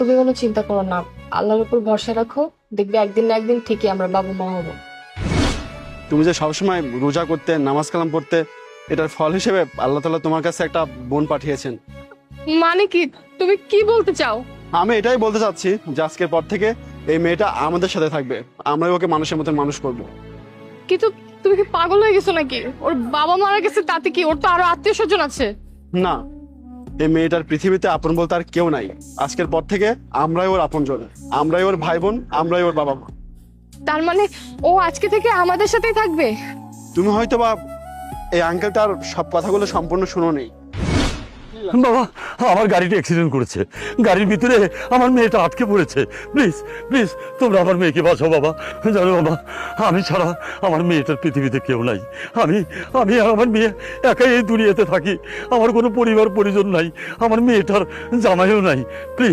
তুমি কোনো চিন্তা করো না, আল্লাহর উপর ভরসা রাখো, দেখবে একদিন না একদিন ঠিকই আমরা বাবা মা হবো। তুমি যে সবসময় রোজা করতে, নামাজ কালাম পড়তে, এটার ফল হিসেবে আল্লাহ তাআলা তোমার কাছে একটা বোন পাঠিয়েছেন। মানে কি, তুমি কি বলতে চাও? আমি এটাই বলতে চাচ্ছি যে আজকের পর থেকে এই মেয়েটা আমাদের সাথে থাকবে, আমরাই ওকে মানুষের মতন মানুষ করবো। কিন্তু তুমি কি পাগল হয়ে গেছো নাকি? ওর বাবা মারা গেছে তাতে কি, ওর তো আরো আত্মীয় স্বজন আছে। না, এই মেয়েটার পৃথিবীতে আপন বলতে আর কেউ নাই। আজকের পর থেকে আমরাই ওর আপনজন, আমরাই ওর ভাই বোন, আমরাই ওর বাবা মা। তার মানে ও আজকে থেকে আমাদের সাথেই থাকবে? তুমি হয়তো বা এই আঙ্কেলটার সব কথাগুলো সম্পূর্ণ শুনো নেই। বাবা, আমার গাড়িটা অ্যাক্সিডেন্ট করেছে, গাড়ির ভিতরে আমার মেয়েটা আটকে পড়েছে। প্লিজ প্লিজ তোমরা আমার মেয়েকে বাঁচাও বাবা। জানো বাবা, আমি ছাড়া আমার মেয়েটার পৃথিবীতে কেউ নাই। আমি আমি আর আমার মেয়ে একাই এই দুনিয়াতে থাকি। আমার কোনো পরিবার পরিজন নাই, আমার মেয়েটার জামাইও নাই। প্লিজ